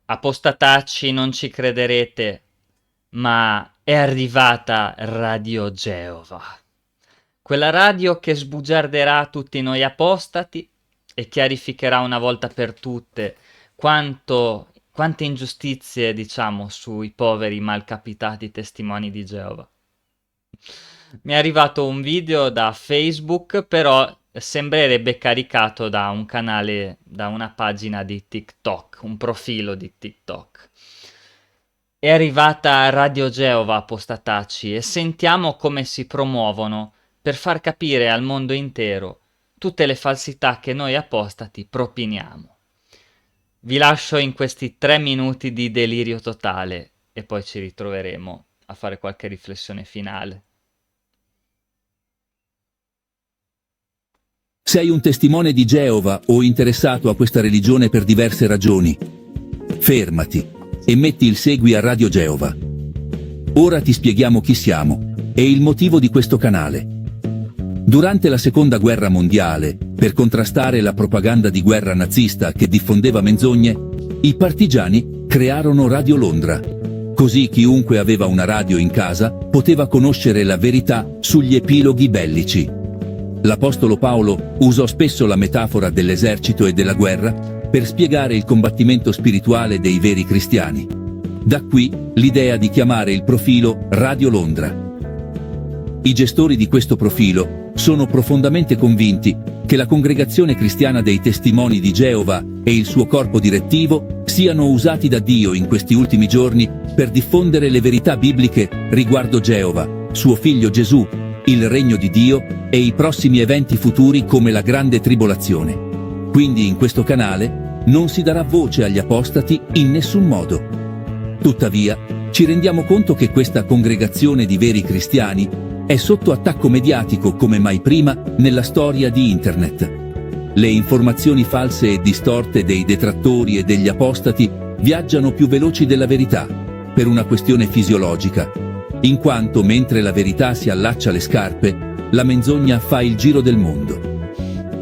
Apostatacci, non ci crederete, ma è arrivata Radio Geova. Quella radio che sbugiarderà tutti noi apostati e chiarificherà una volta per tutte quante ingiustizie diciamo sui poveri malcapitati testimoni di Geova. Mi è arrivato un video da Facebook, però sembrerebbe caricato da un canale, da una pagina di TikTok, un profilo di TikTok. È arrivata Radio Geova Apostataci e sentiamo come si promuovono per far capire al mondo intero tutte le falsità che noi apostati propiniamo. Vi lascio in questi 3 minuti di delirio totale e poi ci ritroveremo a fare qualche riflessione finale. Sei un testimone di Geova o interessato a questa religione per diverse ragioni? Fermati e metti il segui a Radio Geova. Ora ti spieghiamo chi siamo e il motivo di questo canale. Durante la Seconda Guerra Mondiale, per contrastare la propaganda di guerra nazista che diffondeva menzogne, i partigiani crearono Radio Londra. Così chiunque aveva una radio in casa poteva conoscere la verità sugli epiloghi bellici. L'Apostolo Paolo usò spesso la metafora dell'esercito e della guerra per spiegare il combattimento spirituale dei veri cristiani. Da qui l'idea di chiamare il profilo Radio Londra. I gestori di questo profilo sono profondamente convinti che la Congregazione Cristiana dei Testimoni di Geova e il suo corpo direttivo siano usati da Dio in questi ultimi giorni per diffondere le verità bibliche riguardo Geova, suo figlio Gesù, il regno di Dio e i prossimi eventi futuri come la grande tribolazione. Quindi in questo canale non si darà voce agli apostati in nessun modo. Tuttavia, ci rendiamo conto che questa congregazione di veri cristiani è sotto attacco mediatico come mai prima nella storia di Internet. Le informazioni false e distorte dei detrattori e degli apostati viaggiano più veloci della verità, per una questione fisiologica, in quanto mentre la verità si allaccia alle scarpe, la menzogna fa il giro del mondo.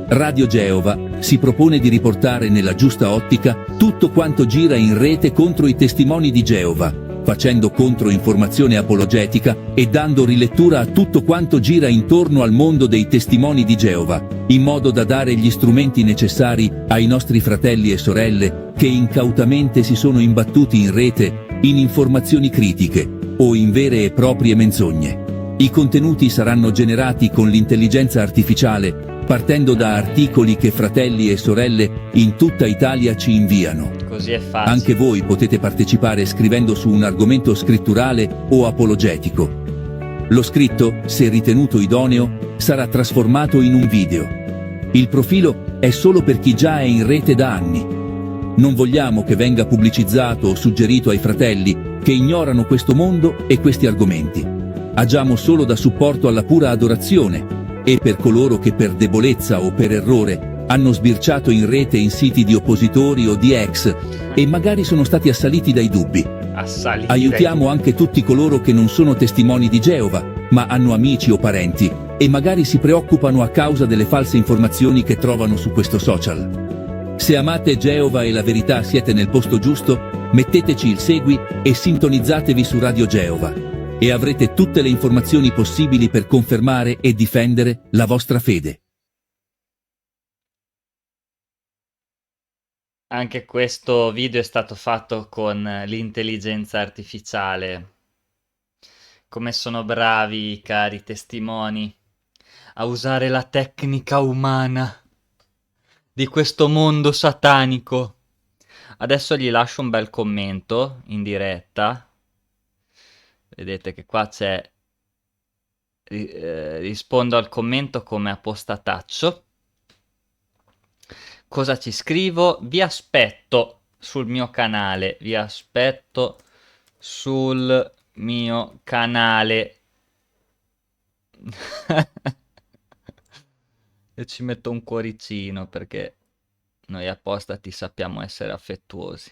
Radio Geova si propone di riportare nella giusta ottica tutto quanto gira in rete contro i testimoni di Geova, facendo controinformazione apologetica e dando rilettura a tutto quanto gira intorno al mondo dei testimoni di Geova, in modo da dare gli strumenti necessari ai nostri fratelli e sorelle che incautamente si sono imbattuti in rete in informazioni critiche o in vere e proprie menzogne. I contenuti saranno generati con l'intelligenza artificiale partendo da articoli che fratelli e sorelle in tutta Italia ci inviano. Così è facile. Anche voi potete partecipare scrivendo su un argomento scritturale o apologetico. Lo scritto, se ritenuto idoneo, sarà trasformato in un video. Il profilo è solo per chi già è in rete da anni. Non vogliamo che venga pubblicizzato o suggerito ai fratelli che ignorano questo mondo e questi argomenti. Agiamo solo da supporto alla pura adorazione e per coloro che per debolezza o per errore hanno sbirciato in rete in siti di oppositori o di ex e magari sono stati assaliti dai dubbi. Aiutiamo anche tutti coloro che non sono testimoni di Geova, ma hanno amici o parenti e magari si preoccupano a causa delle false informazioni che trovano su questo social. Se amate Geova e la verità siete nel posto giusto, metteteci il segui e sintonizzatevi su Radio Geova. E avrete tutte le informazioni possibili per confermare e difendere la vostra fede. Anche questo video è stato fatto con l'intelligenza artificiale. Come sono bravi i cari testimoni a usare la tecnica umana di questo mondo satanico. Adesso gli lascio un bel commento in diretta. Vedete che qua c'è rispondo al commento come apostataccio. Cosa ci scrivo? Vi aspetto sul mio canale. Vi aspetto sul mio canale. E ci metto un cuoricino perché noi apostati sappiamo essere affettuosi.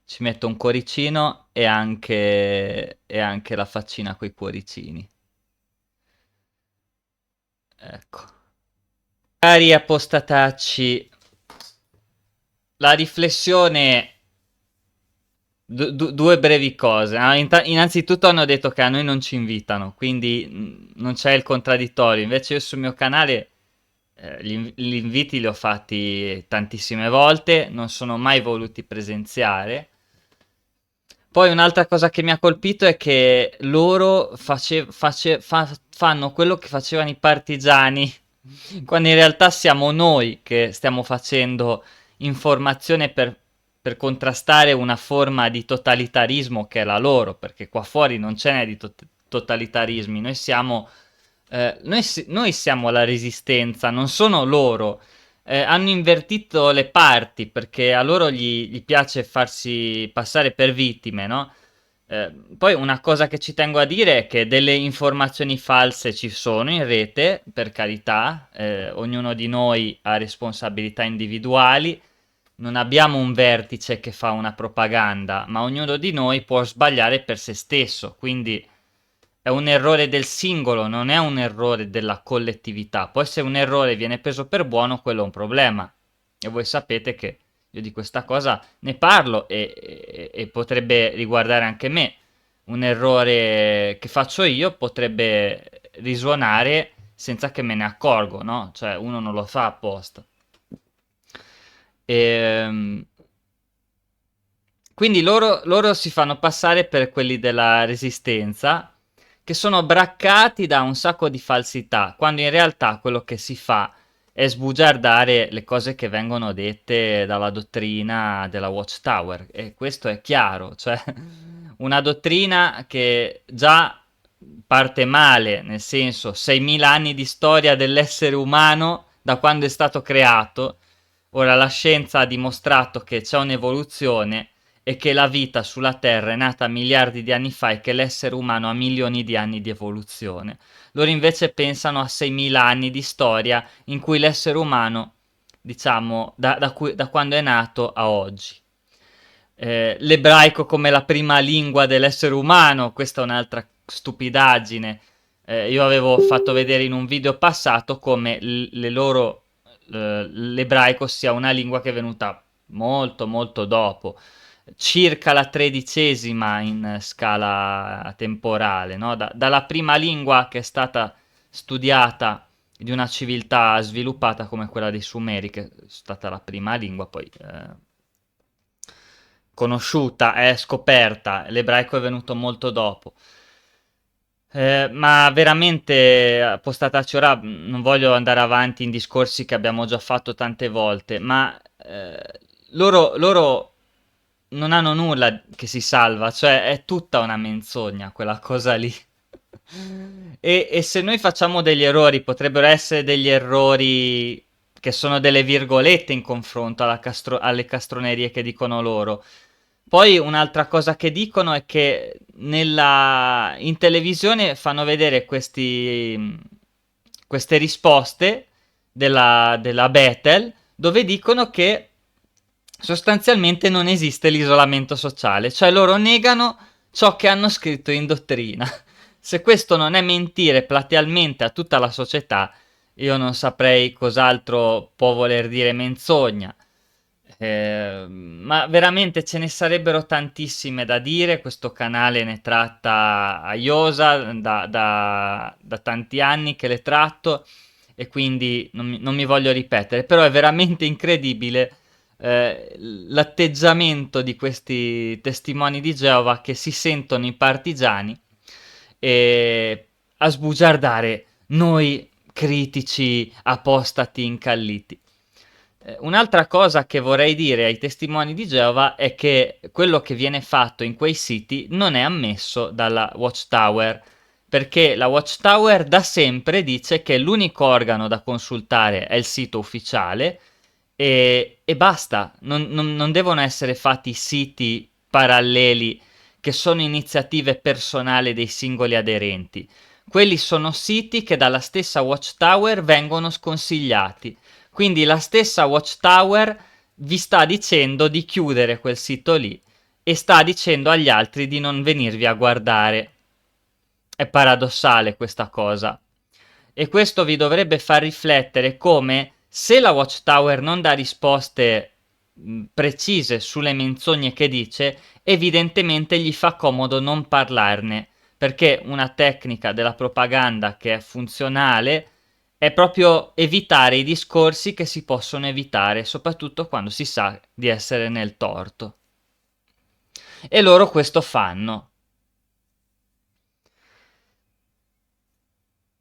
Ci metto un cuoricino e anche la faccina coi cuoricini. Ecco. Cari apostatacci, la riflessione, due brevi cose. Ah, innanzitutto hanno detto che a noi non ci invitano, quindi non c'è il contraddittorio. Invece io sul mio canale gli inviti li ho fatti tantissime volte, non sono mai voluti presenziare. Poi un'altra cosa che mi ha colpito è che loro fanno quello che facevano i partigiani, quando in realtà siamo noi che stiamo facendo informazione per contrastare una forma di totalitarismo che è la loro, perché qua fuori non ce n'è di totalitarismi, noi siamo la resistenza, non sono loro. Hanno invertito le parti perché a loro gli piace farsi passare per vittime, no? Poi una cosa che ci tengo a dire è che delle informazioni false ci sono in rete, per carità, ognuno di noi ha responsabilità individuali, non abbiamo un vertice che fa una propaganda, ma ognuno di noi può sbagliare per se stesso, quindi è un errore del singolo, non è un errore della collettività. Poi se un errore viene preso per buono, quello è un problema. E voi sapete che io di questa cosa ne parlo e potrebbe riguardare anche me. Un errore che faccio io potrebbe risuonare senza che me ne accorgo, no? Cioè uno non lo fa apposta. Ehm, quindi loro si fanno passare per quelli della resistenza, che sono braccati da un sacco di falsità, quando in realtà quello che si fa è sbugiardare le cose che vengono dette dalla dottrina della Watchtower. E questo è chiaro, cioè una dottrina che già parte male, nel senso 6.000 anni di storia dell'essere umano da quando è stato creato. Ora la scienza ha dimostrato che c'è un'evoluzione e che la vita sulla Terra è nata miliardi di anni fa e che l'essere umano ha milioni di anni di evoluzione. Loro invece pensano a 6.000 anni di storia in cui l'essere umano, diciamo, da quando è nato a oggi. L'ebraico come la prima lingua dell'essere umano, questa è un'altra stupidaggine. Io avevo fatto vedere in un video passato come l'ebraico sia una lingua che è venuta molto molto dopo, circa la 13ª in scala temporale, no? Dalla prima lingua che è stata studiata di una civiltà sviluppata come quella dei Sumeri, che è stata la prima lingua, poi conosciuta, è scoperta, l'ebraico è venuto molto dopo. Ma veramente, postatacci ora, non voglio andare avanti in discorsi che abbiamo già fatto tante volte, ma loro non hanno nulla che si salva, cioè è tutta una menzogna quella cosa lì. E se noi facciamo degli errori, potrebbero essere degli errori che sono delle virgolette in confronto alle castronerie che dicono loro. Poi un'altra cosa che dicono è che in televisione fanno vedere queste risposte della Bethel dove dicono che sostanzialmente non esiste l'isolamento sociale, cioè loro negano ciò che hanno scritto in dottrina. Se questo non è mentire platealmente a tutta la società, io non saprei cos'altro può voler dire menzogna. Ma veramente ce ne sarebbero tantissime da dire. Questo canale ne tratta a iosa da tanti anni che le tratto e quindi non mi voglio ripetere. Però è veramente incredibile l'atteggiamento di questi testimoni di Geova che si sentono i partigiani e a sbugiardare noi critici apostati incalliti. Un'altra cosa che vorrei dire ai testimoni di Geova è che quello che viene fatto in quei siti non è ammesso dalla Watchtower, perché la Watchtower da sempre dice che l'unico organo da consultare è il sito ufficiale e basta, non devono essere fatti siti paralleli che sono iniziative personali dei singoli aderenti. Quelli sono siti che dalla stessa Watchtower vengono sconsigliati. Quindi la stessa Watchtower vi sta dicendo di chiudere quel sito lì e sta dicendo agli altri di non venirvi a guardare. È paradossale questa cosa. E questo vi dovrebbe far riflettere come se la Watchtower non dà risposte precise sulle menzogne che dice, evidentemente gli fa comodo non parlarne, perché una tecnica della propaganda che è funzionale è proprio evitare i discorsi che si possono evitare, soprattutto quando si sa di essere nel torto. E loro questo fanno.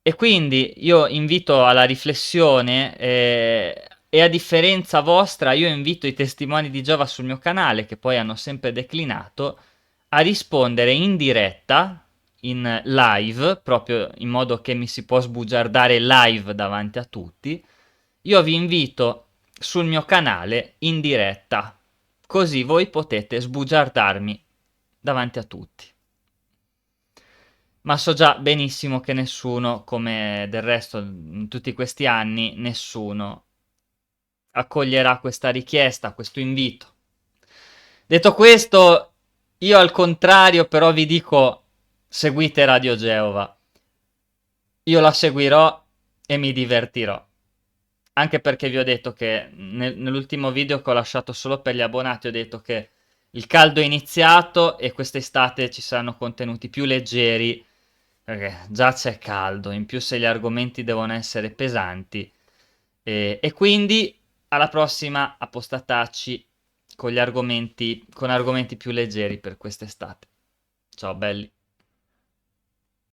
E quindi io invito alla riflessione e a differenza vostra io invito i testimoni di Geova sul mio canale, che poi hanno sempre declinato, a rispondere in diretta, in live, proprio in modo che mi si può sbugiardare live davanti a tutti. Io vi invito sul mio canale in diretta, così voi potete sbugiardarmi davanti a tutti. Ma so già benissimo che nessuno, come del resto in tutti questi anni, nessuno accoglierà questa richiesta, questo invito. Detto questo, io al contrario però vi dico, seguite Radio Geova. Io la seguirò e mi divertirò. Anche perché vi ho detto che nell'ultimo video che ho lasciato solo per gli abbonati ho detto che il caldo è iniziato e quest'estate ci saranno contenuti più leggeri perché già c'è caldo, in più se gli argomenti devono essere pesanti. E quindi alla prossima appostatacci con argomenti più leggeri per quest'estate. Ciao belli.